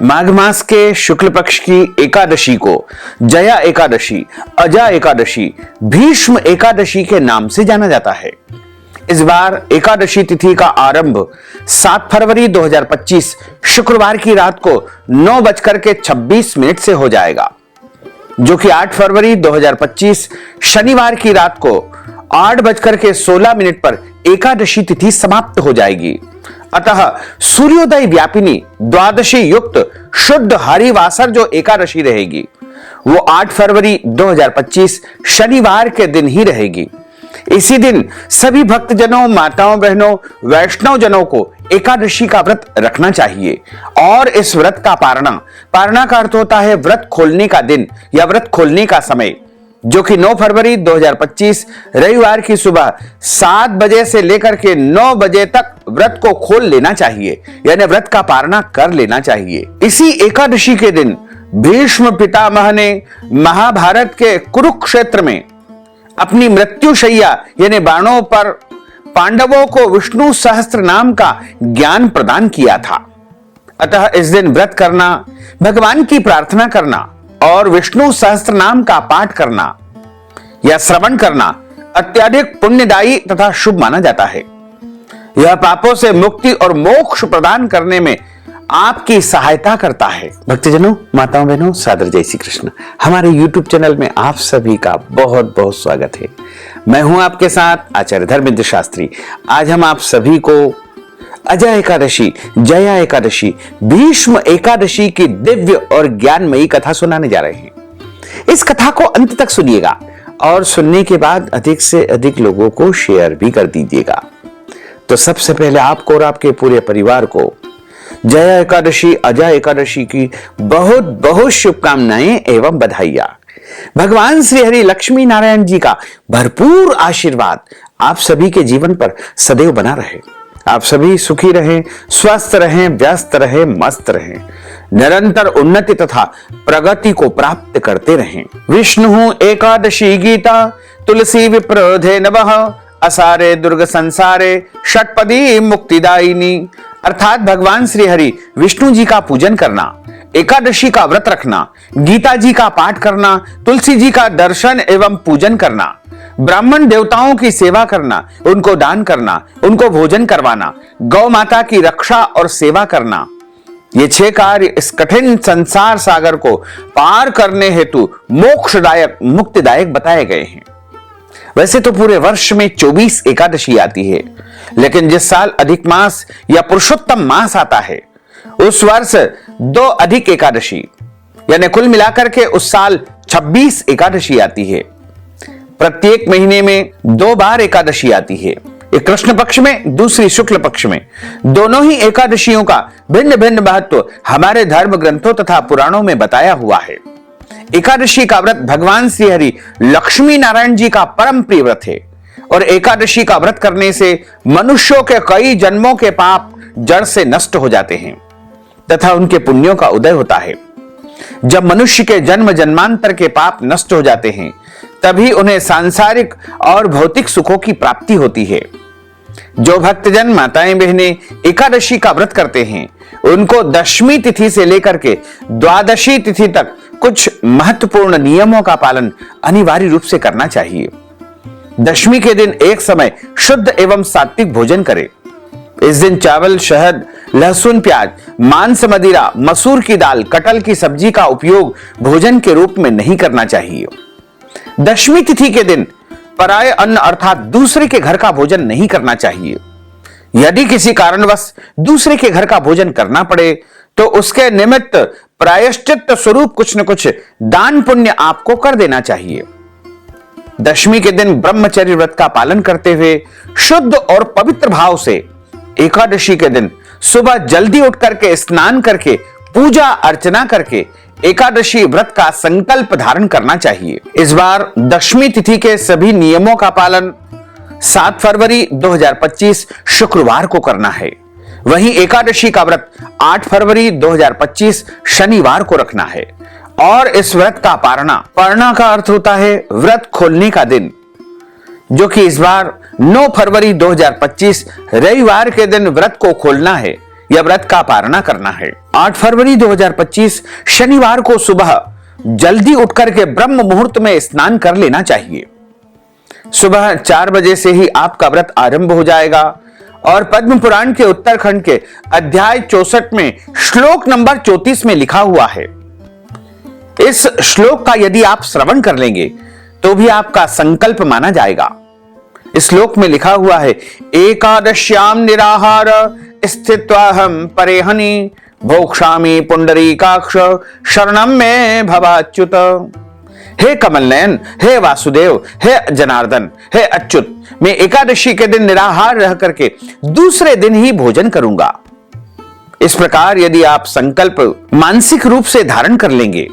माघ मास के शुक्ल पक्ष की एकादशी को जया एकादशी, अजा एकादशी, भीष्म एकादशी के नाम से जाना जाता है। इस बार एकादशी तिथि का आरंभ 7 फरवरी 2025 शुक्रवार की रात को 9:26 से हो जाएगा, जो कि 8 फरवरी 2025 शनिवार की रात को 8:16 पर एकादशी तिथि समाप्त हो जाएगी। अतः सूर्योदय व्यापिनी द्वादशी युक्त शुद्ध हरिवासर जो एकादशी रहेगी वो 8 फरवरी 2025 शनिवार के दिन ही रहेगी। इसी दिन सभी भक्तजनों, माताओं, बहनों, वैष्णव जनों को एकादशी का व्रत रखना चाहिए और इस व्रत का पारणा का अर्थ होता है व्रत खोलने का दिन या व्रत खोलने का समय, जो कि 9 फरवरी 2025 रविवार की सुबह 7 बजे से लेकर के 9 बजे तक व्रत को खोल लेना चाहिए, यानी व्रत का पारणा कर लेना चाहिए। इसी एकादशी के दिन भीष्म पितामह ने महाभारत के कुरुक्षेत्र में अपनी मृत्युशैया यानी बाणों पर पांडवों को विष्णु सहस्त्र नाम का ज्ञान प्रदान किया था। अतः इस दिन व्रत करना, भगवान की प्रार्थना करना और विष्णु सहस्त्र नाम का पाठ करना या श्रवण करना अत्यधिक पुण्यदायी तथा शुभ माना जाता है। यह पापों से मुक्ति और मोक्ष प्रदान करने में आपकी सहायता करता है। भक्तजनों, माताओं, बहनों, सादर जय श्री कृष्ण। हमारे YouTube चैनल में आप सभी का बहुत बहुत स्वागत है। मैं हूं आपके साथ आचार्य धर्मेंद्र शास्त्री। आज हम आप सभी को अजा एकादशी, जया एकादशी, भीष्म एकादशी की दिव्य और ज्ञानमयी कथा सुनाने जा रहे हैं। इस कथा को अंत तक सुनिएगा और सुनने के बाद अधिक से अधिक लोगों को शेयर भी कर दीजिएगा। तो सबसे पहले आपको और आपके पूरे परिवार को जया एकादशी, अजा एकादशी की बहुत बहुत शुभकामनाएं एवं बधाइयां। भगवान श्री हरि लक्ष्मी नारायण जी का भरपूर आशीर्वाद आप सभी के जीवन पर सदैव बना रहे। आप सभी सुखी रहें, स्वस्थ रहें, व्यस्त रहें, मस्त रहें, निरंतर उन्नति तथा प्रगति को प्राप्त करते रहें। विष्णु एकादशी गीता तुलसी विप्रोधे नमः, असारे दुर्ग संसारे षटपदी मुक्तिदायिनी। अर्थात भगवान श्री हरि विष्णु जी का पूजन करना, एकादशी का व्रत रखना, गीता जी का पाठ करना, तुलसी जी का दर्शन एवं पूजन करना, ब्राह्मण देवताओं की सेवा करना, उनको दान करना, उनको भोजन करवाना, गौ माता की रक्षा और सेवा करना, ये 6 कार्य इस कठिन संसार सागर को पार करने हेतु मोक्षदायक, मुक्तिदायक बताए गए हैं। वैसे तो पूरे वर्ष में 24 एकादशी आती है, लेकिन जिस साल अधिक मास या पुरुषोत्तम मास आता है उस वर्ष 2 अधिक एकादशी यानी कुल मिलाकर के उस साल 26 एकादशी आती है। प्रत्येक महीने में 2 बार एकादशी आती है, एक कृष्ण पक्ष में, दूसरी शुक्ल पक्ष में। दोनों ही एकादशियों का भिन्न भिन्न महत्व हमारे धर्म ग्रंथों तथा पुराणों में बताया हुआ है। एकादशी का व्रत भगवान श्री हरि लक्ष्मी नारायण जी का परम प्रिय व्रत है और एकादशी का व्रत करने से मनुष्यों के कई जन्मों के पाप जड़ से नष्ट हो जाते हैं तथा उनके पुण्यों का उदय होता है। जब मनुष्य के जन्म जन्मांतर के पाप नष्ट हो जाते हैं तभी उन्हें सांसारिक और भौतिक सुखों की प्राप्ति होती है। जो भक्तजन, माताएं, बहनें एकादशी का व्रत करते हैं उनको दशमी तिथि से लेकर के द्वादशी तिथि तक कुछ महत्वपूर्ण नियमों का पालन अनिवार्य रूप से करना चाहिए। दशमी के दिन एक समय शुद्ध एवं सात्विक भोजन करें। इस दिन चावल, शहद, लहसुन, प्याज, मांस, मदिरा, मसूर की दाल, कटहल की सब्जी का उपयोग भोजन के रूप में नहीं करना चाहिए। दशमी तिथि के दिन पराये अन्न अर्थात दूसरे के घर का भोजन नहीं करना चाहिए। यदि किसी कारणवश दूसरे के घर का भोजन करना पड़े तो उसके निमित्त प्रायश्चित स्वरूप कुछ न कुछ दान पुण्य आपको कर देना चाहिए। दशमी के दिन ब्रह्मचर्य व्रत का पालन करते हुए शुद्ध और पवित्र भाव से एकादशी के दिन सुबह जल्दी उठ करके स्नान करके पूजा अर्चना करके एकादशी व्रत का संकल्प धारण करना चाहिए। इस बार दशमी तिथि के सभी नियमों का पालन 7 फरवरी 2025 शुक्रवार को करना है। वहीं एकादशी का व्रत 8 फरवरी 2025 शनिवार को रखना है और इस व्रत का पारणा का अर्थ होता है व्रत खोलने का दिन, जो कि इस बार 9 फरवरी 2025 रविवार के दिन व्रत को खोलना है यह व्रत का पालना करना है। 8 फरवरी 2025 शनिवार को सुबह जल्दी उठकर के ब्रह्म मुहूर्त में स्नान कर लेना चाहिए। सुबह 4 बजे से ही आपका व्रत आरंभ हो जाएगा और पद्म पुराण के उत्तरखंड के अध्याय 64 में श्लोक नंबर 34 में लिखा हुआ है। इस श्लोक का यदि आप श्रवण कर लेंगे तो भी आपका संकल्प माना जाएगा। इस श्लोक में लिखा हुआ है, एकादश्याम निराहार स्थित्वाहम परेहनि भोक्ष्यामि पुंडरीकाक्ष शरणम में भवाच्युत। हे कमल नयन, हे वासुदेव, हे जनार्दन, हे अच्युत, मैं एकादशी के दिन निराहार रह करके दूसरे दिन ही भोजन करूंगा। इस प्रकार यदि आप संकल्प मानसिक रूप से धारण कर लेंगे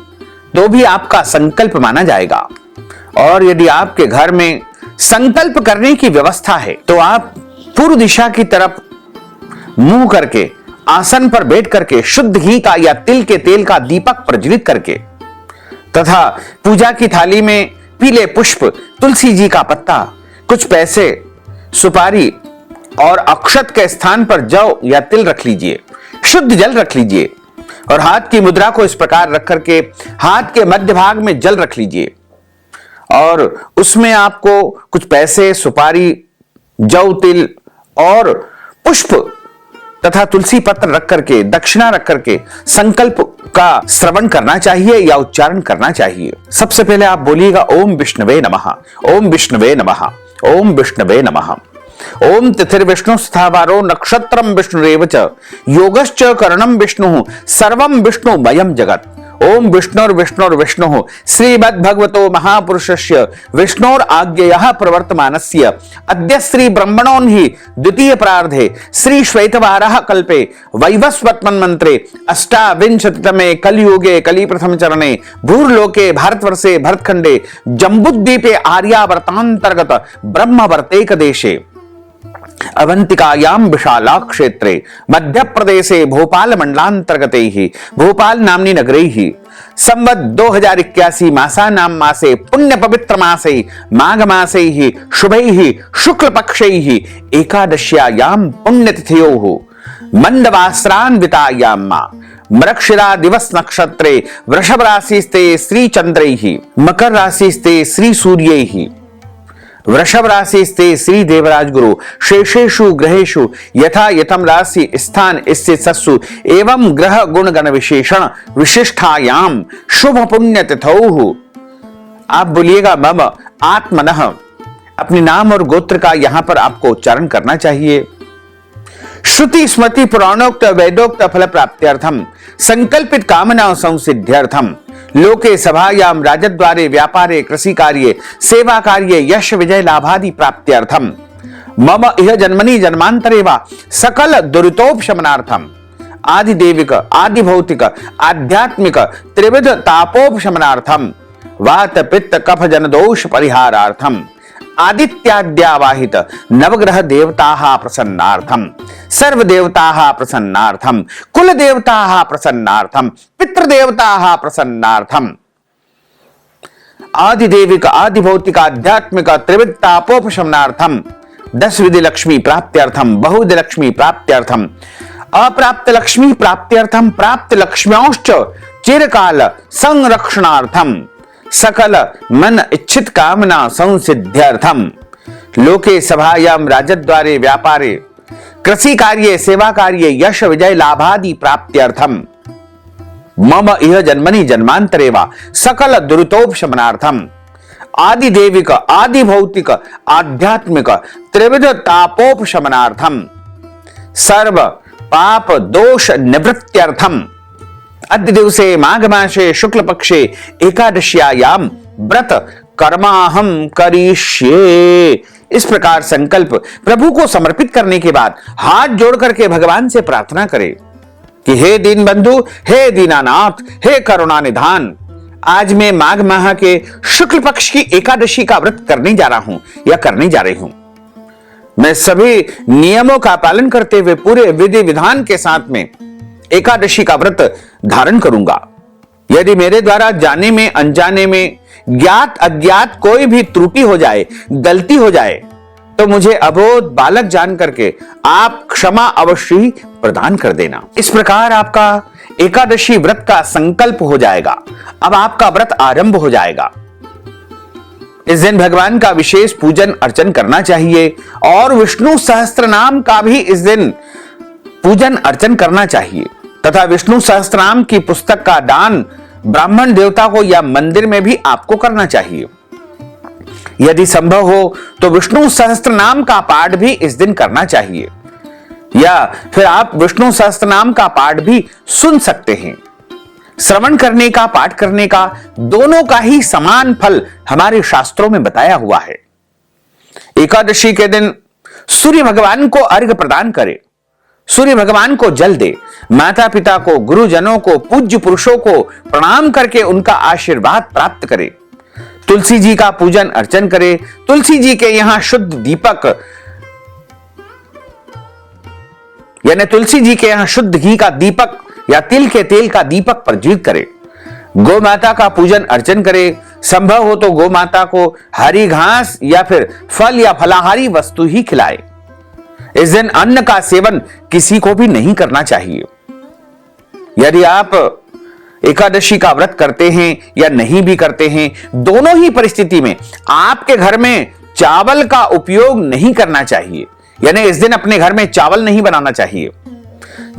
तो भी आपका संकल्प माना जाएगा। और यदि आपके घर में संकल्प करने की व्यवस्था है तो आप पूर्व दिशा की तरफ मुंह करके आसन पर बैठ करके शुद्ध घी का या तिल के तेल का दीपक प्रज्वलित करके तथा पूजा की थाली में पीले पुष्प, तुलसी जी का पत्ता, कुछ पैसे, सुपारी और अक्षत के स्थान पर जौ या तिल रख लीजिए, शुद्ध जल रख लीजिए और हाथ की मुद्रा को इस प्रकार रख करके हाथ के मध्य भाग में जल रख लीजिए और उसमें आपको कुछ पैसे, सुपारी, जौ, तिल और पुष्प तथा तुलसी पत्र रख करके, दक्षिणा रख करके संकल्प का श्रवण करना चाहिए या उच्चारण करना चाहिए। सबसे पहले आप बोलिएगा ओम विष्णवे नमः, ओम विष्णवे नमः, ओम विष्णवे नमः। ओम तिथिर्विष्णु स्थावारो नक्षत्रम विष्णुरेव च योगश्च करणम विष्णु सर्वम विष्णुमयं जगत्। ओम विष्णुर्विष्णुर्विष्णु श्रीमद्भगवतो महापुरुषस्य विष्णोर आज्ञया प्रवर्तमानस्य अद्य श्री ब्रह्मणोन्हि द्वितीय प्रार्धे श्री श्वेतवारः कल्पे वैवस्वत मंत्रे अष्टाविंशतितमे कलियुगे कलि प्रथम चरणे भूर्लोके भारतवर्षे भरतखंडे जम्बूद्वीपे आर्यावर्तांतर्गत ब्रह्मवर्तेक देशे अवंतिकायाम विशाला क्षेत्रे मध्य प्रदेशे भोपाल मंडलांतर्गते ही भोपाल नामनी नगरे ही संवत 2081 मासानां मासे पुण्य पवित्र मासे माघ मासे ही शुभै ही शुक्ल पक्षै ही एकादश्यायाम पुण्यतिथयोः मंदवास्रान्वितायां मृगशिरा दिवस नक्षत्रे वृषभ राशिस्ते श्री चंद्रैः मकर राशिस्ते श्री सूर्यैः वृषभ राशि स्थे श्री देवराज गुरु शेषेषु ग्रहेषु यथा यथम राशि स्थान स्थित सत्सु एवं ग्रह गुण गण विशेषण विशिष्टायाम शुभ पुण्य तिथौ। आप बोलिएगा मम आत्मनः, अपने नाम और गोत्र का यहां पर आपको उच्चारण करना चाहिए। श्रुति स्मृति पुराणोक्त वेदोक्त फल प्राप्त्यर्थम संकल्पित कामना संसिद्ध्यर्थम लोके सभायाम राजद्वारे व्यापारे कृषि कार्ये सेवा कार्ये यश विजय लाभादि प्राप्त्यर्थम मम इह जन्मनि जन्मांतरे वा सकल दुरितोपशमनार्थम आदि देविक आदि भौतिक आध्यात्मिक त्रिविध तापोपशमनार्थम वात पित्त कफ जन दोष परिहारार्थम आदित्याद्यावाहित नवग्रह देवताः प्रसन्नार्थम सर्व देवताः प्रसन्नार्थम कुल देवताः प्रसन्नार्थम पितृदेवताः प्रसन्नार्थम आदि देविक आदि भौतिक आध्यात्मिक त्रिविध तापोपशमनार्थम 10 विधि लक्ष्मी प्राप्त्यर्थम बहुविधि लक्ष्मी प्राप्त्यर्थम अप्राप्त लक्ष्मी प्राप्त्यर्थम प्राप्त लक्ष्म्योश्च चिरकाल संरक्षणार्थम सकल मन इच्छित कामना संसिद्ध्यर्थम लोके सभायाम राजद्वारे व्यापारे कृषि कार्ये सेवा कार्ये यश विजय लाभादि प्राप्त्यर्थम मम इह जन्मनि जन्मांतरे वा सकल दुरितोपशमनार्थम आदि देविक आदि भौतिक आध्यात्मिक त्रिविध तापोपशमनार्थम सर्व पाप दोष निवृत्त्यर्थम अद्य दिवसे माघ मासे शुक्ल पक्षे एकादश्यायाम व्रत कर्माहम करिष्ये। इस प्रकार संकल्प प्रभु को समर्पित करने के बाद हाथ जोड़ करके भगवान से प्रार्थना करें कि हे दीन बंधु, हे दीनानाथ, हे करुणा निधान, आज मैं माघ माह के शुक्ल पक्ष की एकादशी का व्रत करने जा रहा हूं या करने जा रही हूं। मैं सभी नियमों का पालन करते हुए पूरे विधि विधान के साथ में एकादशी का व्रत धारण करूंगा। यदि मेरे द्वारा जाने में अनजाने में ज्ञात अज्ञात कोई भी त्रुटि हो जाए, गलती हो जाए तो मुझे अबोध बालक जान करके आप क्षमा अवश्य ही प्रदान कर देना। इस प्रकार आपका एकादशी व्रत का संकल्प हो जाएगा। अब आपका व्रत आरंभ हो जाएगा। इस दिन भगवान का विशेष पूजन अर्चन करना चाहिए और विष्णु सहस्त्र नाम का भी इस दिन पूजन अर्चन करना चाहिए तथा विष्णु सहस्त्र नाम की पुस्तक का दान ब्राह्मण देवता को या मंदिर में भी आपको करना चाहिए। यदि संभव हो तो विष्णु सहस्त्र नाम का पाठ भी इस दिन करना चाहिए या फिर आप विष्णु सहस्त्र नाम का पाठ भी सुन सकते हैं। श्रवण करने का, पाठ करने का, दोनों का ही समान फल हमारे शास्त्रों में बताया हुआ है। एकादशी के दिन सूर्य भगवान को अर्घ्य प्रदान करें, सूर्य भगवान को जल दे, माता पिता को, गुरुजनों को, पूज्य पुरुषों को प्रणाम करके उनका आशीर्वाद प्राप्त करें। तुलसी जी का पूजन अर्चन करें। तुलसी जी के यहां शुद्ध दीपक यानी तुलसी जी के यहां शुद्ध घी का दीपक या तिल के तेल का दीपक प्रज्वलित करें। गौ माता का पूजन अर्चन करें। संभव हो तो गौ माता को हरी घास या फिर फल या फलाहारी वस्तु ही खिलाए। इस दिन अन्न का सेवन किसी को भी नहीं करना चाहिए। यदि आप एकादशी का व्रत करते हैं या नहीं भी करते हैं, दोनों ही परिस्थिति में आपके घर में चावल का उपयोग नहीं करना चाहिए। यानी इस दिन अपने घर में चावल नहीं बनाना चाहिए।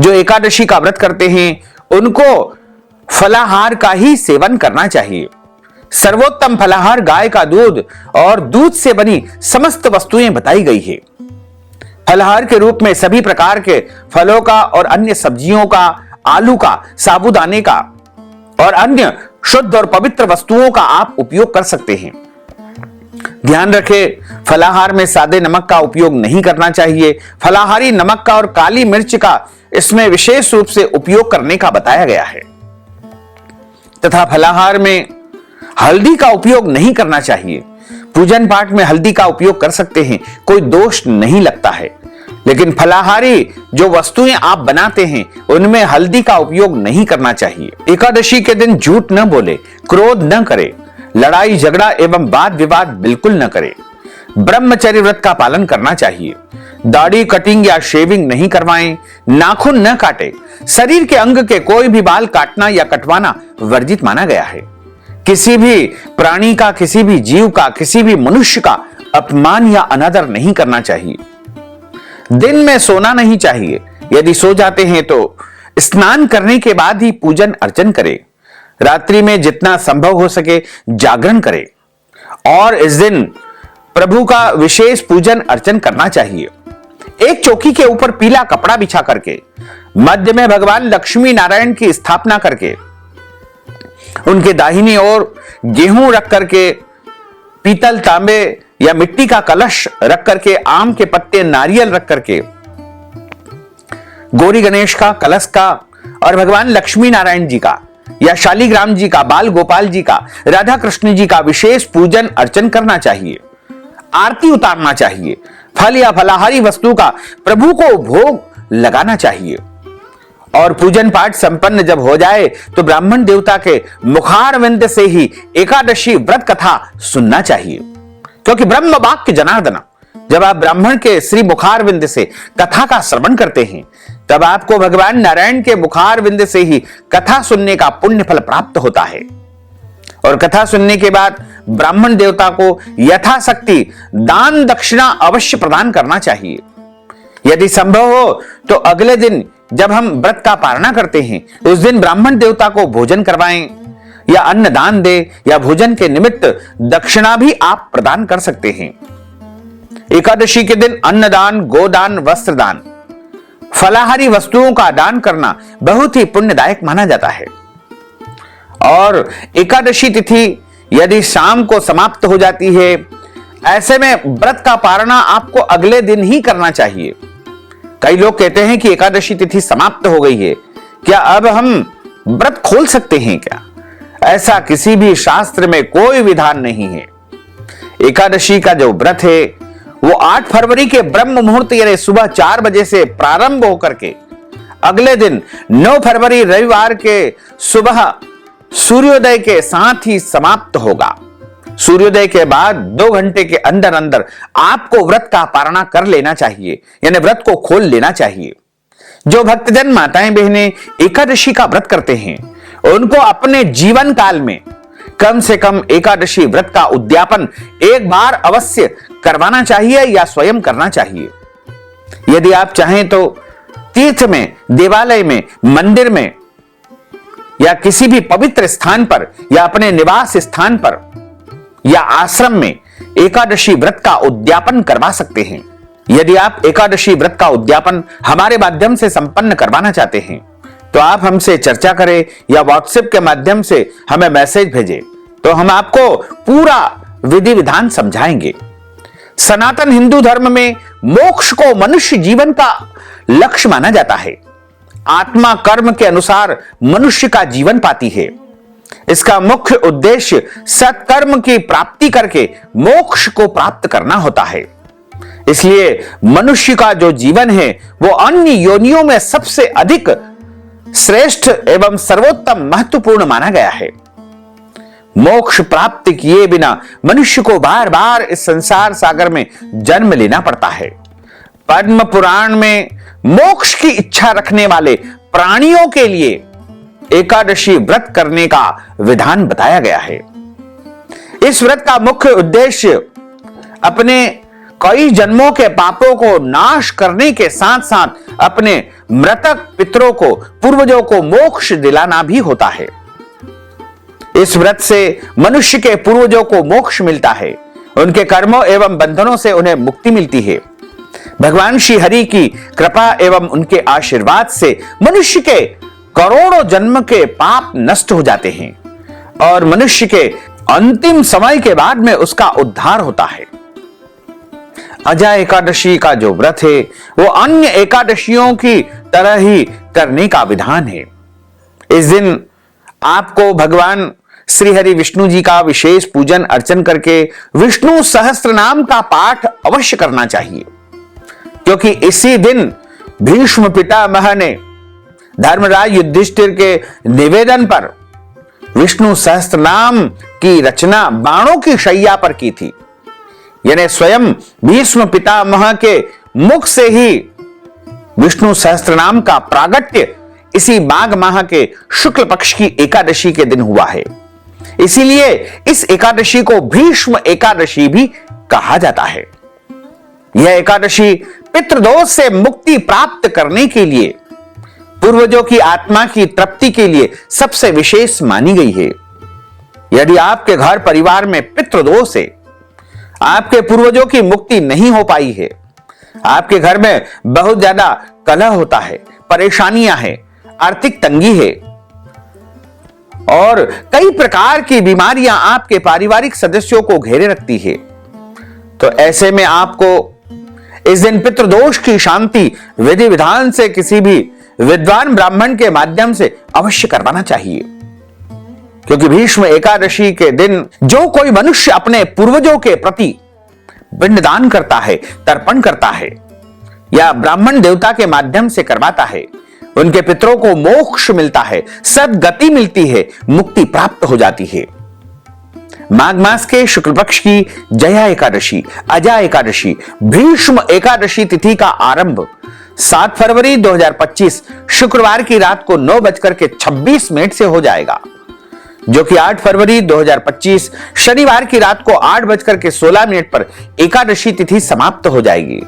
जो एकादशी का व्रत करते हैं उनको फलाहार का ही सेवन करना चाहिए। सर्वोत्तम फलाहार गाय का दूध और दूध से बनी समस्त वस्तुएं बताई गई है। फलाहार के रूप में सभी प्रकार के फलों का और अन्य सब्जियों का, आलू का, साबूदाने का और अन्य शुद्ध और पवित्र वस्तुओं का आप उपयोग कर सकते हैं। ध्यान रखें, फलाहार में सादे नमक का उपयोग नहीं करना चाहिए। फलाहारी नमक का और काली मिर्च का इसमें विशेष रूप से उपयोग करने का बताया गया है तथा फलाहार में हल्दी का उपयोग नहीं करना चाहिए। पूजन पाठ में हल्दी का उपयोग कर सकते हैं, कोई दोष नहीं लगता है, लेकिन फलाहारी जो वस्तुएं आप बनाते हैं उनमें हल्दी का उपयोग नहीं करना चाहिए। एकादशी के दिन झूठ न बोले, क्रोध न करे, लड़ाई झगड़ा एवं वाद विवाद बिल्कुल न करे। ब्रह्मचर्य व्रत का पालन करना चाहिए। दाढ़ी कटिंग या शेविंग नहीं करवाएं, नाखून न काटे, शरीर के अंग के कोई भी बाल काटना या कटवाना वर्जित माना गया है। किसी भी प्राणी का, किसी भी जीव का, किसी भी मनुष्य का अपमान या अनादर नहीं करना चाहिए। दिन में सोना नहीं चाहिए। यदि सो जाते हैं तो स्नान करने के बाद ही पूजन अर्चन करें। रात्रि में जितना संभव हो सके जागरण करें और इस दिन प्रभु का विशेष पूजन अर्चन करना चाहिए। एक चौकी के ऊपर पीला कपड़ा बिछा करके मध्य में भगवान लक्ष्मी नारायण की स्थापना करके उनके दाहिनी ओर गेहूं रख करके, पीतल, तांबे या मिट्टी का कलश रख करके, आम के पत्ते, नारियल रख करके, गौरी गणेश का, कलश का और भगवान लक्ष्मी नारायण जी का या शालीग्राम जी का, बाल गोपाल जी का, राधा कृष्ण जी का विशेष पूजन अर्चन करना चाहिए। आरती उतारना चाहिए। फल या फलाहारी वस्तु का प्रभु को भोग लगाना चाहिए और पूजन पाठ संपन्न जब हो जाए तो ब्राह्मण देवता के मुखारविंद से ही एकादशी व्रत कथा सुनना चाहिए, क्योंकि ब्रह्म वाक्य जनार्दन, जब आप ब्राह्मण के श्री मुखारविंद से कथा का श्रवण करते हैं तब आपको भगवान नारायण के मुखारविंद से ही कथा सुनने का पुण्य फल प्राप्त होता है। और कथा सुनने के बाद ब्राह्मण देवता को यथाशक्ति दान दक्षिणा अवश्य प्रदान करना चाहिए। यदि संभव हो तो अगले दिन जब हम व्रत का पारणा करते हैं उस दिन ब्राह्मण देवता को भोजन करवाएं या अन्न दान दे या भोजन के निमित्त दक्षिणा भी आप प्रदान कर सकते हैं। एकादशी के दिन अन्नदान, गोदान, वस्त्रदान, फलाहारी वस्तुओं का दान करना बहुत ही पुण्यदायक माना जाता है। और एकादशी तिथि यदि शाम को समाप्त हो जाती है, ऐसे में व्रत का पारणा आपको अगले दिन ही करना चाहिए। कई लोग कहते हैं कि एकादशी तिथि समाप्त हो गई है, क्या अब हम व्रत खोल सकते हैं क्या? ऐसा किसी भी शास्त्र में कोई विधान नहीं है। एकादशी का जो व्रत है वो 8 फरवरी के ब्रह्म मुहूर्त यानी सुबह 4 बजे से प्रारंभ होकर के अगले दिन 9 फरवरी रविवार के सुबह सूर्योदय के साथ ही समाप्त होगा। सूर्योदय के बाद 2 घंटे के अंदर अंदर आपको व्रत का पारणा कर लेना चाहिए, यानी व्रत को खोल लेना चाहिए। जो भक्तजन माताएं बहनें एकादशी का व्रत करते हैं उनको अपने जीवन काल में कम से कम एकादशी व्रत का उद्यापन एक बार अवश्य करवाना चाहिए या स्वयं करना चाहिए। यदि आप चाहें तो तीर्थ में, देवालय में, मंदिर में या किसी भी पवित्र स्थान पर या अपने निवास स्थान पर या आश्रम में एकादशी व्रत का उद्यापन करवा सकते हैं। यदि आप एकादशी व्रत का उद्यापन हमारे माध्यम से संपन्न करवाना चाहते हैं तो आप हमसे चर्चा करें या व्हाट्सएप के माध्यम से हमें मैसेज भेजें, तो हम आपको पूरा विधि विधान समझाएंगे। सनातन हिंदू धर्म में मोक्ष को मनुष्य जीवन का लक्ष्य माना जाता है। आत्मा कर्म के अनुसार मनुष्य का जीवन पाती है। इसका मुख्य उद्देश्य सत्कर्म की प्राप्ति करके मोक्ष को प्राप्त करना होता है। इसलिए मनुष्य का जो जीवन है वो अन्य योनियों में सबसे अधिक श्रेष्ठ एवं सर्वोत्तम महत्वपूर्ण माना गया है। मोक्ष प्राप्त किए बिना मनुष्य को बार बार इस संसार सागर में जन्म लेना पड़ता है। पद्म पुराण में मोक्ष की इच्छा रखने वाले प्राणियों के लिए एकादशी व्रत करने का विधान बताया गया है। इस व्रत का मुख्य उद्देश्य अपने कई जन्मों के पापों को नाश करने के साथ साथ अपने मृतक पितरों को, पूर्वजों को मोक्ष दिलाना भी होता है। इस व्रत से मनुष्य के पूर्वजों को मोक्ष मिलता है, उनके कर्मों एवं बंधनों से उन्हें मुक्ति मिलती है। भगवान श्री हरि की कृपा एवं उनके आशीर्वाद से मनुष्य के करोड़ों जन्म के पाप नष्ट हो जाते हैं और मनुष्य के अंतिम समय के बाद में उसका उद्धार होता है। अजा एकादशी का जो व्रत है वो अन्य एकादशियों की तरह ही करने का विधान है। इस दिन आपको भगवान श्री हरि विष्णु जी का विशेष पूजन अर्चन करके विष्णु सहस्त्र नाम का पाठ अवश्य करना चाहिए, क्योंकि इसी दिन भीष्म पितामह ने धर्मराज युधिष्ठिर के निवेदन पर विष्णु सहस्त्र नाम की रचना बाणों की शैया पर की थी। यानी स्वयं भीष्म पितामह के मुख से ही विष्णु सहस्त्र नाम का प्रागट्य इसी माघ माह के शुक्ल पक्ष की एकादशी के दिन हुआ है। इसीलिए इस एकादशी को भीष्म एकादशी भी कहा जाता है। यह एकादशी पितृदोष से मुक्ति प्राप्त करने के लिए, पूर्वजों की आत्मा की तृप्ति के लिए सबसे विशेष मानी गई है। यदि आपके घर परिवार में पितृदोष है, आपके पूर्वजों की मुक्ति नहीं हो पाई है, आपके घर में बहुत ज्यादा कलह होता है, परेशानियां हैं, आर्थिक तंगी है और कई प्रकार की बीमारियां आपके पारिवारिक सदस्यों को घेरे रखती है, तो ऐसे में आपको इस दिन पितृदोष की शांति विधि विधान से किसी भी विद्वान ब्राह्मण के माध्यम से अवश्य करवाना चाहिए। क्योंकि भीष्म एकादशी के दिन जो कोई मनुष्य अपने पूर्वजों के प्रति पिंडदान करता है, तर्पण करता है या ब्राह्मण देवता के माध्यम से करवाता है, उनके पितरों को मोक्ष मिलता है, सद्गति मिलती है, मुक्ति प्राप्त हो जाती है। माघ मास के शुक्ल पक्ष की जया एकादशी, अजा एकादशी, भीष्म एकादशी तिथि का आरंभ 7 फरवरी 2025 शुक्रवार की रात को 9:26 से हो जाएगा, जो कि 8 फरवरी 2025 शनिवार की रात को 8:16 पर एकादशी तिथि समाप्त हो जाएगी।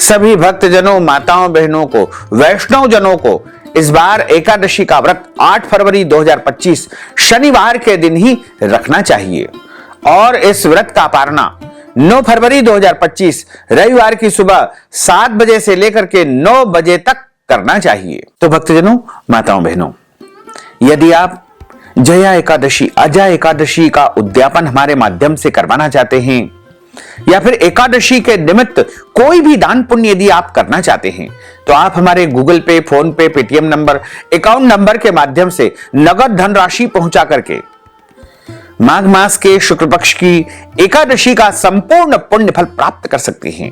सभी भक्तजनों, माताओं, बहनों को, वैष्णव जनों को इस बार एकादशी का व्रत 8 फरवरी 2025 शनिवार के दिन ही रखना चाहिए और इस व्रत का पारणा 9 फरवरी 2025 रविवार की सुबह 7 बजे से लेकर के 9 बजे तक करना चाहिए। तो भक्तजनों, माताओं, बहनों, यदि आप जया एकादशी, अजा एकादशी का उद्यापन हमारे माध्यम से करवाना चाहते हैं या फिर एकादशी के निमित्त कोई भी दान पुण्य यदि आप करना चाहते हैं तो आप हमारे गूगल पे, फोन पे, पेटीएम नंबर, अकाउंट नंबर के माध्यम से नगद धनराशि पहुंचा करके माघ मास के शुक्ल पक्ष की एकादशी का संपूर्ण पुण्य फल प्राप्त कर सकते हैं।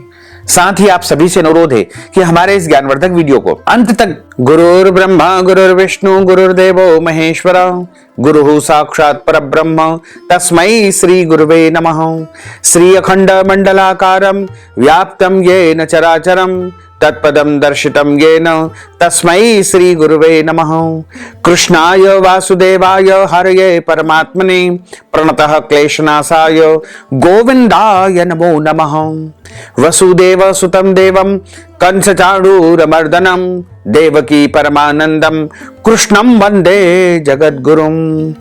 साथ ही आप सभी से अनुरोध है कि हमारे इस ज्ञानवर्धक वीडियो को अंत तक गुरुर् ब्रह्मा गुरुर्विष्णु गुरुर्देवो महेश्वर गुरु साक्षात परब्रह्म तस्मै श्री गुरुवे नमः। श्री अखंड मंडलाकारं व्याप्तं येन चराचरं तत्पदं दर्शितं येन तस्मै श्री गुरुवे नमः। कृष्णाय वासुदेवाय हरये परमात्मने प्रणतः क्लेशनाशाय गोविंदाय नमो नमः। वसुदेव सुतं देवं कंसचाणूरमर्दनं देवकी परमानंदं कृष्णं वंदे जगद्गुरुं।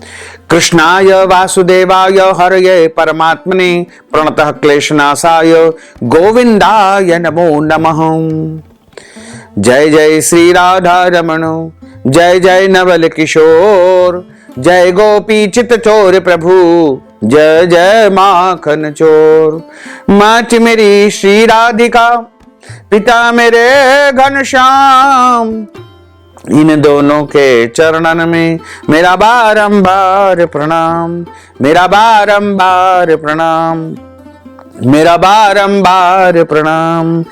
कृष्णाय वासुदेवाय हरये परमात्मने प्रणतः क्लेशनाशाय गोविंदाय नमो नमः। जय जय श्री राधा रमण जय जय नवल किशोर जय गोपी चित चोर प्रभु जय जय माखन चोर। माच मेरी श्री राधिका पिता मेरे घनश्याम इन दोनों के चरणन में मेरा बारंबार प्रणाम मेरा बारंबार प्रणाम मेरा बारंबार प्रणाम।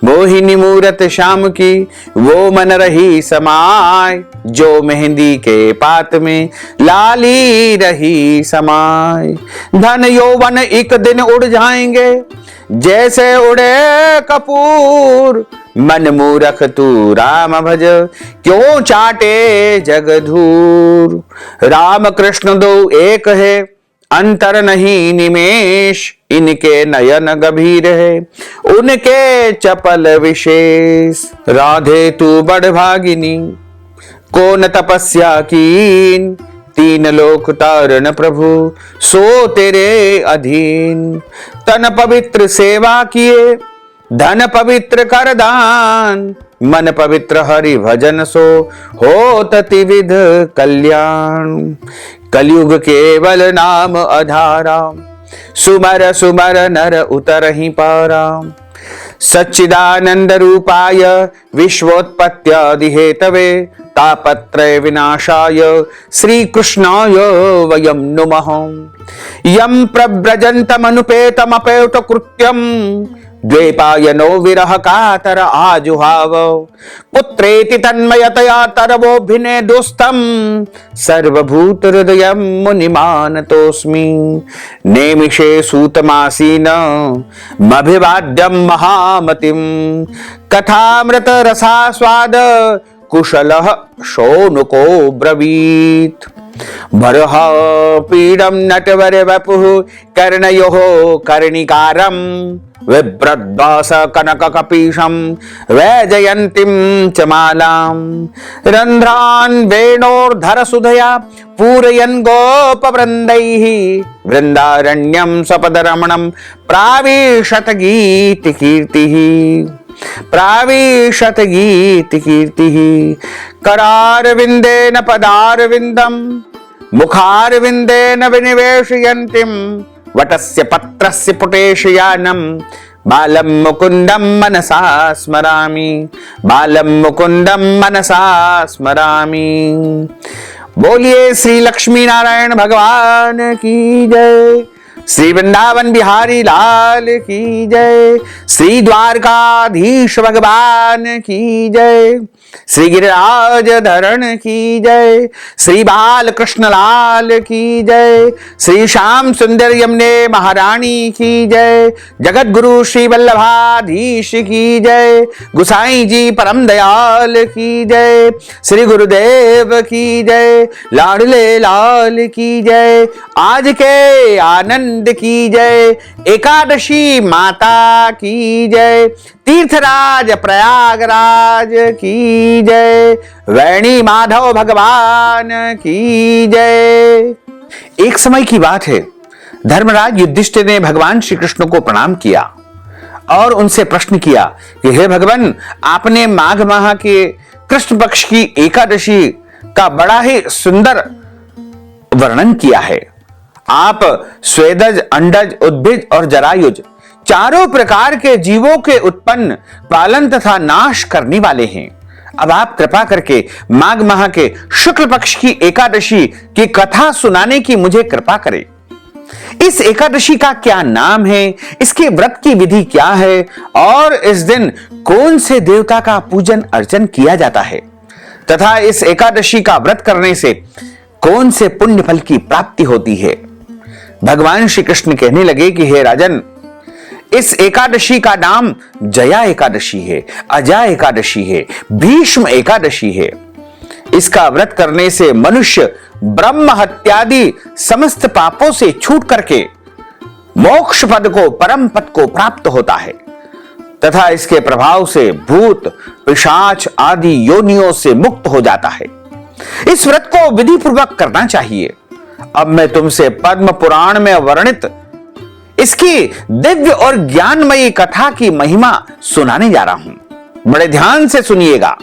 मोहिनी मूरत श्याम की वो मन रही समाय जो मेहंदी के पात में लाली रही समाय। धन यौवन एक दिन उड़ जाएंगे जैसे उड़े कपूर मन मूरख तू राम भज क्यों चाटे जगधूर। राम कृष्ण दो एक है अंतर नहीं निमेष इनके नयन गंभीर है उनके चपल विशेष। राधे तू बड़ भागिनी कौन तपस्या कीन तीन लोक तारण प्रभु सो तेरे अधीन। तन पवित्र सेवा किए धन पवित्र कर दान मन पवित्र हरि भजन सो हो ततिविध कल्याण। कलयुग केवल नाम आधारा सुमर सुमर नर उतरहि पारा। सच्चिदानंद रूपाय विश्वोत्पत्त्यादि हेतवे तापत्रय विनाशाय श्री कृष्णाय वयं नुमः। यं प्रव्रजन्तमनुपेतमपेत कृत्यं द्वैपायनो विरह कातर आजुहाव। पुत्रेति तन्मयतया तरवोभिने दुस्तम सर्वभूत हृदयं मुनिमानतोऽस्मि। नेमिषे सूतमासीन मभिवाद्यं महामतिं कथामृत रसास्वाद कुशलः शौनको ब्रवीत्। भरः पीडं नटवर वपुः कर्णयोः कर्णिकारं विभ्रद्वास कनक कपीशं वैजयन्तीं च मालां। रन्ध्रान् वेणोर्धर सुधया पूरयन् गोपवृन्दैः वृन्दारण्यं सपदरमणं प्राविशत गीतिकीर्तिः प्राविशत गीतिकीर्तिः। करारविन्देन पदारविन्दं मुखारविन्देन विनिवेशयन्तीं वटस्य पत्रस्य पुटेशयानं बालं मुकुन्दं मनसा स्मरामि बालं मुकुन्दं मनसा स्मरामि। बोलिए श्री लक्ष्मी नारायण भगवान की जय। श्री वृंदावन बिहारी लाल की जय। श्री द्वारकाधीश भगवान की जय। श्री गिरिराज धरण की जय। श्री बाल कृष्ण लाल की जय। श्री श्याम सुंदर यमुने महारानी की जय। जगत गुरु श्री वल्लभाधीश की जय। गुसाई जी परम दयाल की जय। श्री गुरुदेव की जय। लाडले लाल की जय। आज के आनंद की जय। एकादशी माता की जय। तीर्थराज प्रयागराज की जय। वैणी माधव भगवान की जय। एक समय की बात है, धर्मराज युधिष्ठिर ने भगवान श्री कृष्ण को प्रणाम किया और उनसे प्रश्न किया कि हे भगवान, आपने माघ माह के कृष्ण पक्ष की एकादशी का बड़ा ही सुंदर वर्णन किया है। आप स्वेदज, अंडज, उद्भिज और जरायुज चारों प्रकार के जीवों के उत्पन्न, पालन तथा नाश करने वाले हैं। अब आप कृपा करके माघ माह के शुक्ल पक्ष की एकादशी की कथा सुनाने की मुझे कृपा करें। इस एकादशी का क्या नाम है, इसके व्रत की विधि क्या है और इस दिन कौन से देवता का पूजन अर्चन किया जाता है तथा इस एकादशी का व्रत करने से कौन से पुण्य फल की प्राप्ति होती है। भगवान श्री कृष्ण कहने लगे कि हे राजन, इस एकादशी का नाम जया एकादशी है, अजा एकादशी है, भीष्म एकादशी है। इसका व्रत करने से मनुष्य ब्रह्म हत्यादि समस्त पापों से छूट करके मोक्ष पद को, परम पद को प्राप्त होता है तथा इसके प्रभाव से भूत पिशाच आदि योनियों से मुक्त हो जाता है। इस व्रत को विधि पूर्वक करना चाहिए। अब मैं तुमसे पद्म पुराण में वर्णित इसकी दिव्य और ज्ञानमयी कथा की महिमा सुनाने जा रहा हूं। बड़े ध्यान से सुनिएगा।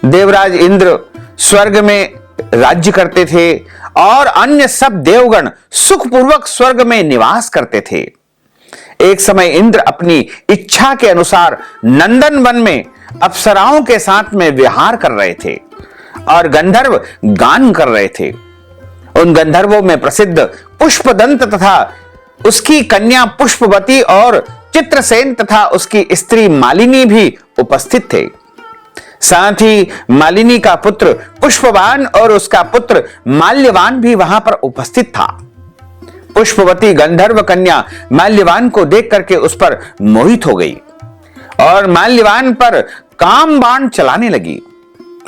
देवराज इंद्र स्वर्ग में राज्य करते थे और अन्य सब देवगण सुखपूर्वक स्वर्ग में निवास करते थे। एक समय इंद्र अपनी इच्छा के अनुसार नंदन वन में अप्सराओं के साथ में विहार कर रहे थे और गंधर्व गान कर रहे थे। उन गंधर्वों में प्रसिद्ध पुष्पदंत तथा उसकी कन्या पुष्पवती और चित्रसेन तथा उसकी स्त्री मालिनी भी उपस्थित थे। साथ ही मालिनी का पुत्र पुष्पवान और उसका पुत्र माल्यवान भी वहां पर उपस्थित था। पुष्पवती गंधर्व कन्या माल्यवान को देख करके उस पर मोहित हो गई और माल्यवान पर काम बाण चलाने लगी।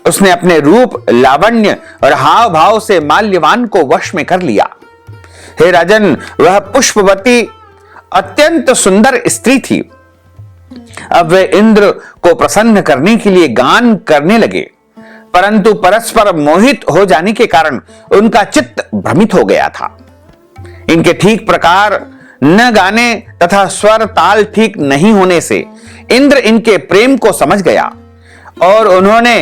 उसने अपने रूप, लावण्य और हाव भाव से माल्यवान को वश में कर लिया। हे राजन, वह पुष्पवती अत्यंत सुंदर स्त्री थी। अब वे इंद्र को प्रसन्न करने के लिए गान करने लगे, परंतु परस्पर मोहित हो जाने के कारण उनका चित्त भ्रमित हो गया था। इनके ठीक प्रकार न गाने तथा स्वर ताल ठीक नहीं होने से इंद्र इनके प्रेम को समझ गया और उन्होंने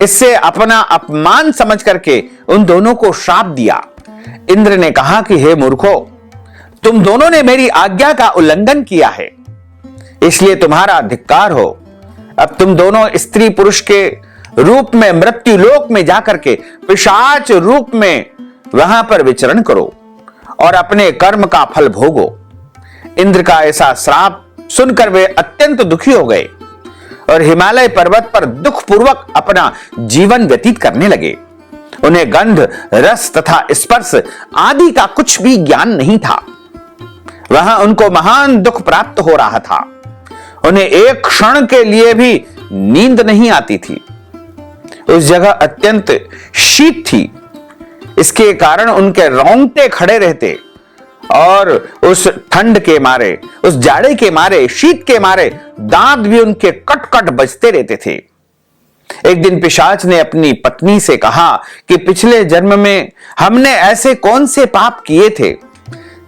इससे अपना अपमान समझ करके उन दोनों को श्राप दिया। इंद्र ने कहा कि हे मूर्खों, तुम दोनों ने मेरी आज्ञा का उल्लंघन किया है, इसलिए तुम्हारा धिक्कार हो। अब तुम दोनों स्त्री पुरुष के रूप में मृत्यु लोक में जाकर के पिशाच रूप में वहां पर विचरण करो और अपने कर्म का फल भोगो। इंद्र का ऐसा श्राप सुनकर वे अत्यंत दुखी हो गए और हिमालय पर्वत पर दुख पूर्वक अपना जीवन व्यतीत करने लगे। उन्हें गंध, रस तथा स्पर्श आदि का कुछ भी ज्ञान नहीं था। वहां उनको महान दुख प्राप्त हो रहा था। उन्हें एक क्षण के लिए भी नींद नहीं आती थी। उस जगह अत्यंत शीत थी, इसके कारण उनके रोंगटे खड़े रहते और उस ठंड के मारे, उस जाड़े के मारे, शीत के मारे दांत भी उनके कट कट बजते रहते थे। एक दिन पिशाच ने अपनी पत्नी से कहा कि पिछले जन्म में हमने ऐसे कौन से पाप किए थे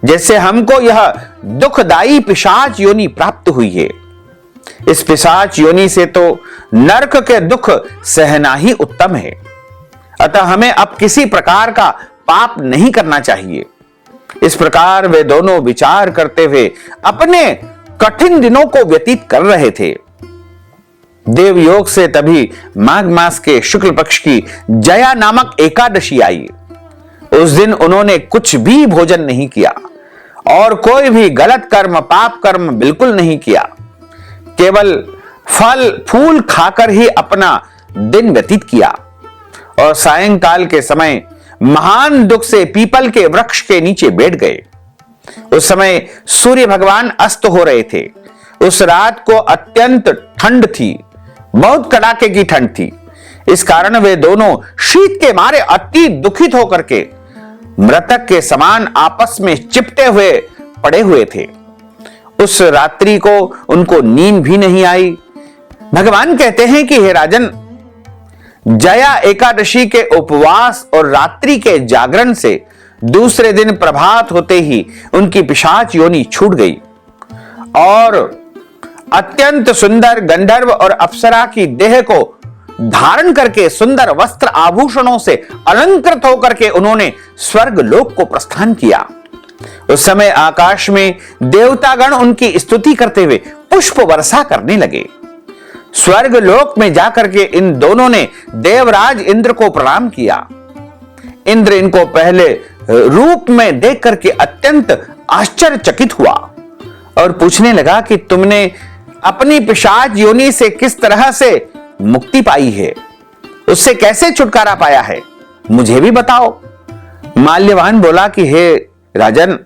जैसे हमको यह दुखदाई पिशाच योनि प्राप्त हुई है। इस पिशाच योनि से तो नरक के दुख सहना ही उत्तम है। अतः हमें अब किसी प्रकार का पाप नहीं करना चाहिए। इस प्रकार वे दोनों विचार करते हुए अपने कठिन दिनों को व्यतीत कर रहे थे। देवयोग से तभी माघ मास के शुक्ल पक्ष की जया नामक एकादशी आई। उस दिन उन्होंने कुछ भी भोजन नहीं किया और कोई भी गलत कर्म, पाप कर्म बिल्कुल नहीं किया। केवल फल फूल खाकर ही अपना दिन व्यतीत किया और सायंकाल के समय महान दुख से पीपल के वृक्ष के नीचे बैठ गए। उस समय सूर्य भगवान अस्त हो रहे थे। उस रात को अत्यंत ठंड थी, बहुत कड़ाके की ठंड थी। इस कारण वे दोनों शीत के मारे अति दुखित होकर के मृतक के समान आपस में चिपटे हुए पड़े हुए थे। उस रात्रि को उनको नींद भी नहीं आई। भगवान कहते हैं कि हे राजन, जया एकादशी के उपवास और रात्रि के जागरण से दूसरे दिन प्रभात होते ही उनकी पिशाच योनि छूट गई और अत्यंत सुंदर गंधर्व और अप्सरा की देह को धारण करके सुंदर वस्त्र आभूषणों से अलंकृत होकर के उन्होंने स्वर्ग लोक को प्रस्थान किया। उस समय आकाश में देवतागण उनकी स्तुति करते हुए पुष्प वर्षा करने लगे। स्वर्ग लोक में जाकर के इन दोनों ने देवराज इंद्र को प्रणाम किया। इंद्र इनको पहले रूप में देख करके अत्यंत आश्चर्यचकित हुआ और पूछने लगा कि तुमने अपनी पिशाच योनि से किस तरह से मुक्ति पाई है, उससे कैसे छुटकारा पाया है, मुझे भी बताओ। माल्यवान बोला कि हे राजन,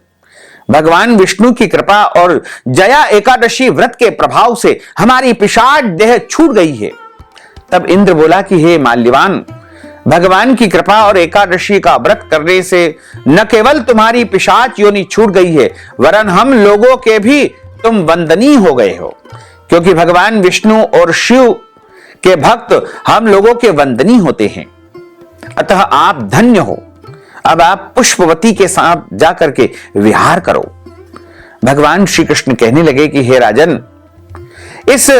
भगवान विष्णु की कृपा और जया एकादशी व्रत के प्रभाव से हमारी पिशाच देह छूट गई है। तब इंद्र बोला कि हे माल्यवान, भगवान की कृपा और एकादशी का व्रत करने से न केवल तुम्हारी पिशाच योनि छूट गई है, वरन हम लोगों के भी तुम वंदनीय हो गए हो, क्योंकि भगवान विष्णु और शिव के भक्त हम लोगों के वंदनीय होते हैं। अतः आप धन्य हो। अब आप पुष्पवती के साथ जाकर के विहार करो। भगवान श्री कृष्ण कहने लगे कि हे राजन, इस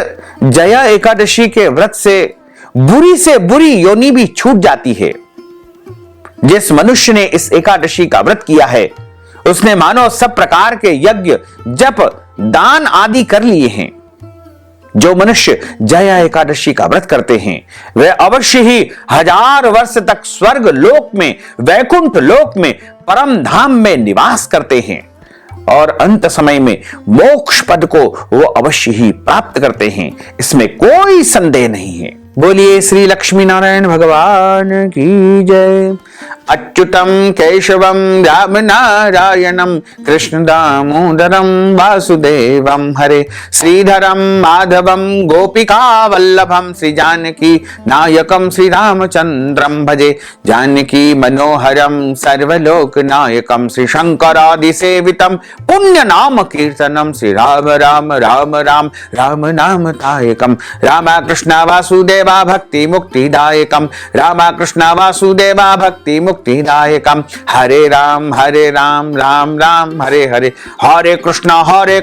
जया एकादशी के व्रत से बुरी योनि भी छूट जाती है। जिस मनुष्य ने इस एकादशी का व्रत किया है, उसने मानो सब प्रकार के यज्ञ, जप, दान आदि कर लिए हैं। जो मनुष्य जया एकादशी का व्रत करते हैं, वे अवश्य ही 1000 वर्ष तक स्वर्ग लोक में, वैकुंठ लोक में, परम धाम में निवास करते हैं और अंत समय में मोक्ष पद को वो अवश्य ही प्राप्त करते हैं। इसमें कोई संदेह नहीं है। बोलिए श्री लक्ष्मी नारायण भगवान की जय। अच्युतम केशवम राम नारायणम कृष्ण दामोदरम वासुदेवम हरे श्रीधरम माधवम गोपिका वल्लभम श्री जानकी नायकम श्री रामचंद्रम भजे जानकी मनोहरम सर्वलोक नायकम श्री शंकरादि सेवितम पुण्य नाम कीर्तनम श्री राम राम राम राम राम नाम तायकम रामा कृष्ण वासुदेवा भक्ति मुक्तिदायकम रामा कृष्ण वासुदेवा भक्ति मुक्तिदायकम हरे राम राम राम हरे हरे हरे कृष्ण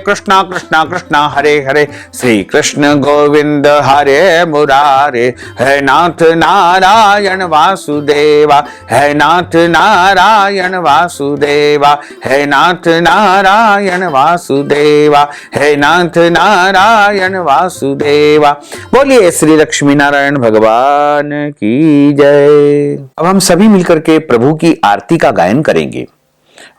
कृष्ण कृष्ण हरे हरे श्री कृष्ण गोविंद हरे मुरारे है नाथ नारायण वासुदेवा है नाथ नारायण वासुदेवा है नाथ नारायण वासुदेवा है नाथ नारायण वासुदेवा। बोलिए श्री लक्ष्मी नारायण भगवान की जय। अब हम सभी मिलकर के प्रभु की आरती का गायन करेंगे।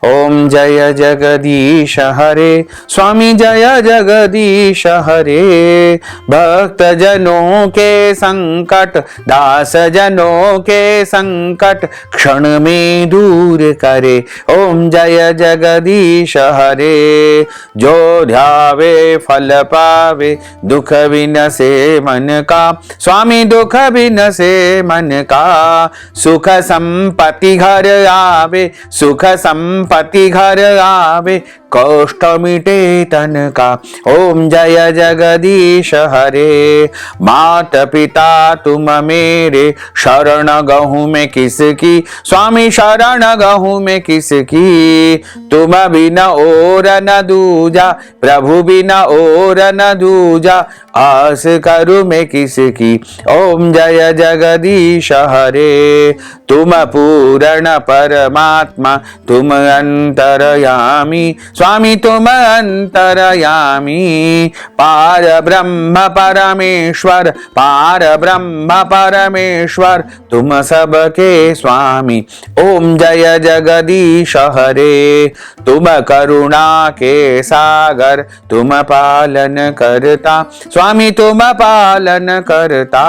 ओम जय जगदीश हरे स्वामी जय जगदीश हरे भक्त जनों के संकट दास जनों के संकट क्षण में दूर करे। ओम जय जगदीश हरे जो ध्यावे फल पावे दुख विनसे मन का स्वामी दुख विनसे मन का सुख संपत्ति घर आवे सुख संपत्ति घर आवे कष्ट मिटे तन का। ओम जय जगदीश हरे मात पिता तुम मेरे शरण गहूं में किसकी स्वामी शरण गहूं में किसकी तुम बिना और न दूजा प्रभु बिना और न दूजा आस करूं मैं किसकी। ओम जय जगदीश हरे तुम पूर्ण परमात्मा तुम अंतरयामी स्वामी तुम अंतरयामी पार ब्रह्म परमेश्वर पार ब्रह्म परमेश्वर तुम सबके स्वामी। ओम जय जगदीश हरे तुम करुणा के सागर तुम पालन करता स्वामी तुम पालन करता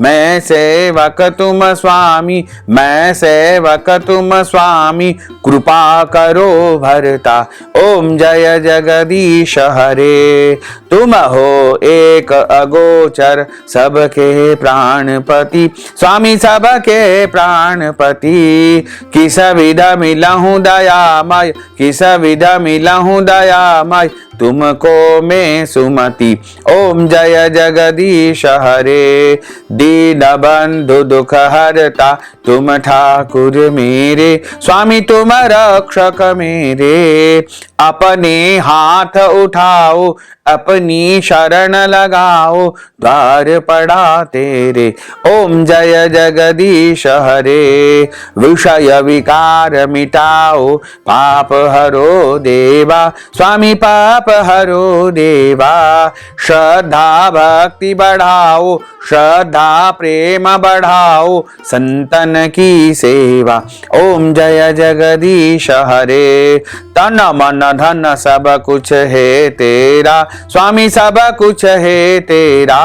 मैं सेवक तुम स्वामी मैं सेवक तुम स्वामी कृपा करो भरता। ओम जय जगदीश हरे तुम हो एक अगोचर सबके प्राणपति स्वामी सबके प्राणपति किस विध मिलहूं दयामय किस विध मिलहूं दयामय तुमको मैं सुमति। ओम जय जगदीश हरे दीन बंधु दुख हरता तुम ठाकुर मेरे स्वामी तुम रक्षक मेरे अपने हाथ उठाओ अपनी शरण लगाओ, द्वार पड़ा तेरे। ओम जय जगदीश हरे, विषय विकार मिटाओ, पाप हरो देवा, स्वामी पाप हरो देवा। श्रद्धा भक्ति बढ़ाओ, श्रद्धा प्रेम बढ़ाओ, संतन की सेवा। ओम जय जगदीश हरे, तन मन धन सब कुछ है तेरा, स्वामी सब कुछ है तेरा।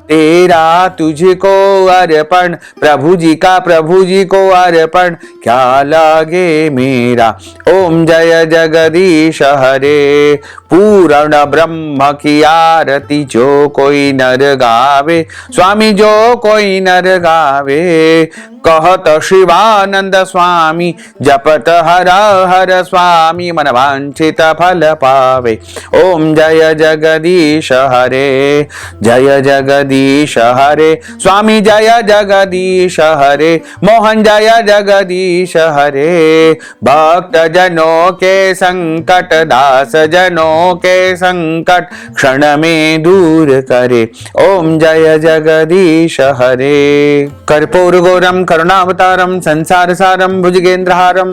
तेरा तुझको अर्पण, प्रभु जी का प्रभु जी को अर्पण, क्या लगे मेरा। ओम जय जगदीश हरे, पूर्ण ब्रह्म की आरती जो कोई नर गावे, स्वामी जो कोई नर गावे। कहत शिवानंद स्वामी, जपत हर हर स्वामी, मन वांछित फल पावे। ओम जय जगदीश हरे, जय जगदीश हरे, स्वामी जय जगदीश हरे, मोहन जय जगदीश हरे। भक्त जनों के संकट, दास जनों के संकट, क्षण में दूर करे। ओम जय जगदीश हरे। कर्पूर गौरम करुणावतारम, संसार सारम, भुजगेंद्रहारम,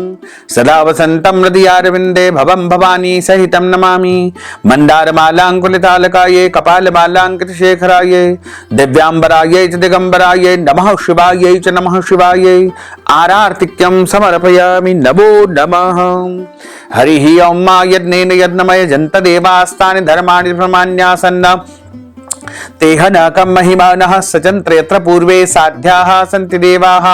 सदा वसंतम हृदयारविंदे, भवम भवानी सहितम नमामि। मंदार मालांकुलितालकाये, कपाल मालांकित शेखराये, दिव्यांबराये च दिगंबराये, नमः शिवाये च नमः शिवाये। आरार्तिक्यं समर्पयामि, नमो नमः। हरि ओम यज्ञेन यज्ञमय जन्त देवास्तानि धर्माणि प्रमाण्यासन्न, तेह न कम महिमानः सचन्त्र यत्र पूर्वे साध्याः सन्ति देवाः।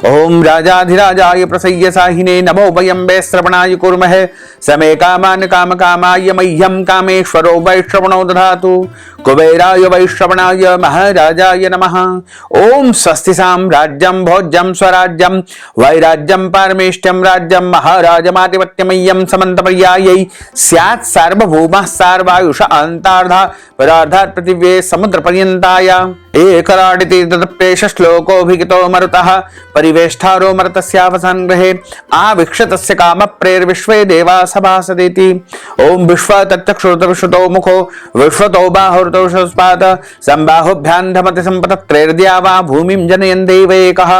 ओम राजाधिराजाय प्रसय्य साहिने, नमो वयम्बे श्रवणाय कुर्महे। समे कामान काम कामाय, मह्यं कामेश्वरो वैश्रवणो दधातु। कुबेराय वैश्रवणाय महाराजाय नमः। ओम स्वस्ति साम्राज्यं भोज्यं स्वराज्यं, वैराज्यं पारमेष्ट्यं राज्यं, महाराजमाधिपत्यमय्यं समन्तपर्यायै स्यात् सार्वभौमः सार्वायुष अन्तार्धा परार्धात् पृथिव्ये समुद्रपर्यन्ताय। एकराडिति तदप्येष श्लोकोऽभिहितो मरुतः, परिवेष्टारो मर्तस्यावसान ग्रहे, आविक्षतस्य कामप्रेर्विश्वे देवा सभासदेति। ओम विश्व तच्चक्षुरुत विश्वतो मुखो, विश्वतो बाहुरुतो विश्वस्पाद, संबाहुभ्यां धमति संपतत्रेर्द्या वा भूमिं जनयन् देव एकः।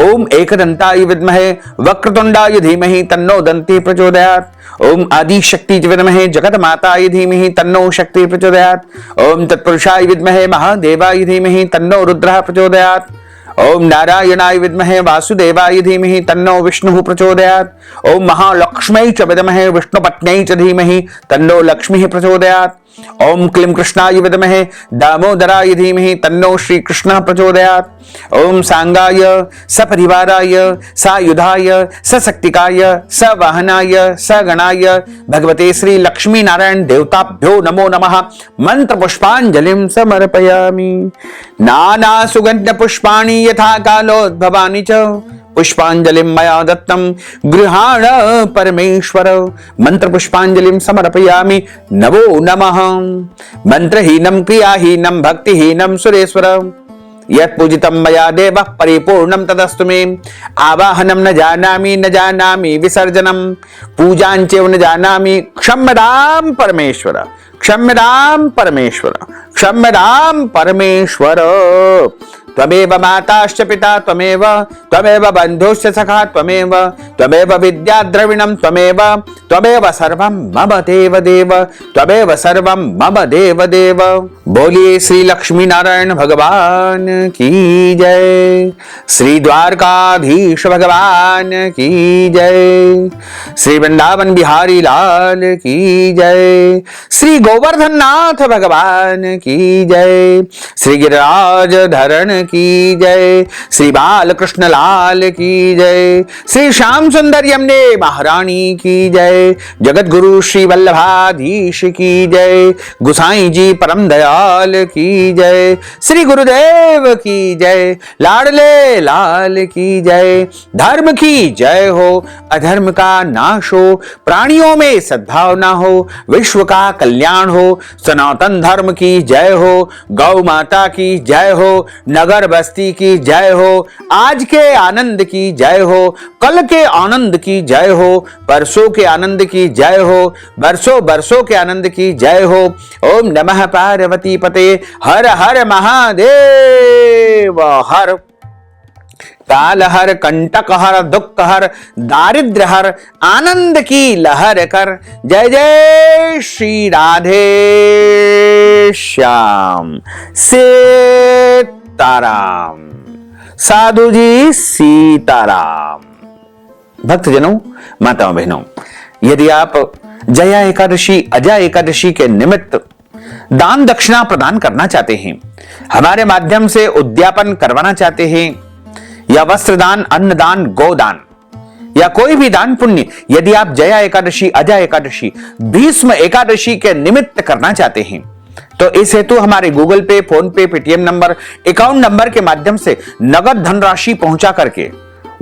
ओम एकदन्ताय विद्महे वक्रतुंडाय धीमहि तन्नो दन्ती प्रचोदयात्। ओम आदि शक्ति विद्महे जगत माताय धीमहि तन्नो शक्ति प्रचोदयात्। ओम तत्पुरुषाय विद्महे महादेवाय धीमहि तन्नो रुद्रः प्रचोदयात्। ओम नारायणाय विद्महे वासुदेवाय धीमहि तन्नो विष्णुः प्रचोदयात्। ओम महालक्ष्म्यै च विद्महे विष्णुपत्न्यै च धीमहि तन्नो लक्ष्मीः प्रचोदयात्। ओम क्लीं कृष्णाय विद्महे दामोदराय धीमहि तन्नो श्री कृष्णः प्रचोदयात्। ओम सांगाय सपरिवाराय सायुधाय सशक्तिकाय सवाहनाय सगणाय भगवते श्री लक्ष्मी नारायण देवताभ्यो नमो नमः। मंत्र पुष्पांजलिं समर्पयामि। नाना सुगंध पुष्पाणि यथा कालोद्भवानि च, पुष्पांजलिं मया दत्तं गृहाण परमेश्वर। मंत्र पुष्पांजलिं समर्पयामि, नमो नमः। मंत्रहीनं क्रियाहीनं भक्तिहीनं सुरेश्वर, यत् पूजितं मया देवः परिपूर्णं तदस्तु मे। आवाहनं न जानामि विसर्जनं, पूजाञ्चैव न जानामि, क्षम्यतां परमेश्वर, क्षम्यतां परमेश्वर, क्षम्यतां परमेश्वर। त्वमेव माताश्च पिता त्वमेव, त्वमेव बन्धुश्च सखा त्वमेव, त्वमेव विद्या द्रविणं त्वमेव, त्वमेव सर्वं मम देव देव, त्वमेव सर्वं मम देव देव। बोलिए श्री लक्ष्मी नारायण भगवान की जय, श्री द्वारकाधीश भगवान की जय, श्री वृंदावन बिहारी लाल की जय, श्री गोवर्धन नाथ भगवान की जय, श्री गिरिराज धरण की जय, श्री बाल कृष्ण लाल की जय, श्री श्याम सुंदर यमुने महारानी की जय, जगत गुरु श्री वल्लभाधीश की जय, गुसाई जी परम दयाल की जय, श्री गुरुदेव की जय, लाडले लाल की जय। धर्म की जय हो, अधर्म का नाश हो, प्राणियों में सद्भावना हो, विश्व का कल्याण हो, सनातन धर्म की जय हो, गौ माता की जय हो, नगर नगर बस्ती की जय हो, आज के आनंद की जय हो, कल के आनंद की जय हो, परसों के आनंद की जय हो, बरसों बरसों के आनंद की जय हो। ओम नमः पार्वती पते, हर हर महादेव हर। काल हर, कंटक हर, दुख हर, दारिद्र हर, आनंद की लहर कर। जय जय श्री राधे श्याम सीताराम। साधु जी सीताराम। भक्तजनों, माताओं बहनों, यदि आप जया एकादशी, अजया एकादशी के निमित्त दान दक्षिणा प्रदान करना चाहते हैं, हमारे माध्यम से उद्यापन करवाना चाहते हैं, या वस्त्रदान, अन्नदान, गोदान या कोई भी दान पुण्य यदि आप जया एकादशी, अजया एकादशी, भीष्म एकादशी के निमित्त करना चाहते हैं, तो इस हेतु हमारे गूगल पे, फोन पे, पेटीएम नंबर, अकाउंट नंबर के माध्यम से नगद धनराशि पहुंचा करके,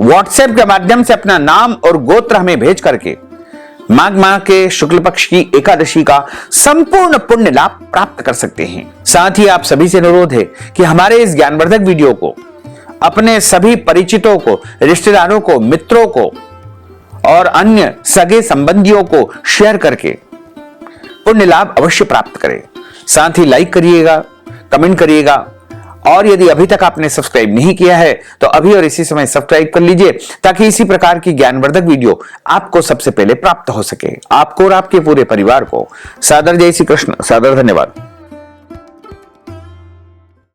व्हाट्सएप के माध्यम से अपना नाम और गोत्र हमें भेज करके माघ माह के शुक्ल पक्ष की एकादशी का संपूर्ण पुण्य लाभ प्राप्त कर सकते हैं। साथ ही आप सभी से अनुरोध है कि हमारे इस ज्ञानवर्धक वीडियो को अपने सभी परिचितों को, रिश्तेदारों को, मित्रों को और अन्य सगे संबंधियों को शेयर करके पुण्य लाभ अवश्य प्राप्त करें। साथ ही लाइक करिएगा, कमेंट करिएगा, और यदि अभी तक आपने सब्सक्राइब नहीं किया है तो अभी और इसी समय सब्सक्राइब कर लीजिए, ताकि इसी प्रकार की ज्ञानवर्धक वीडियो आपको सबसे पहले प्राप्त हो सके, आपको और आपके पूरे परिवार को। सादर जय श्री कृष्ण, सादर धन्यवाद।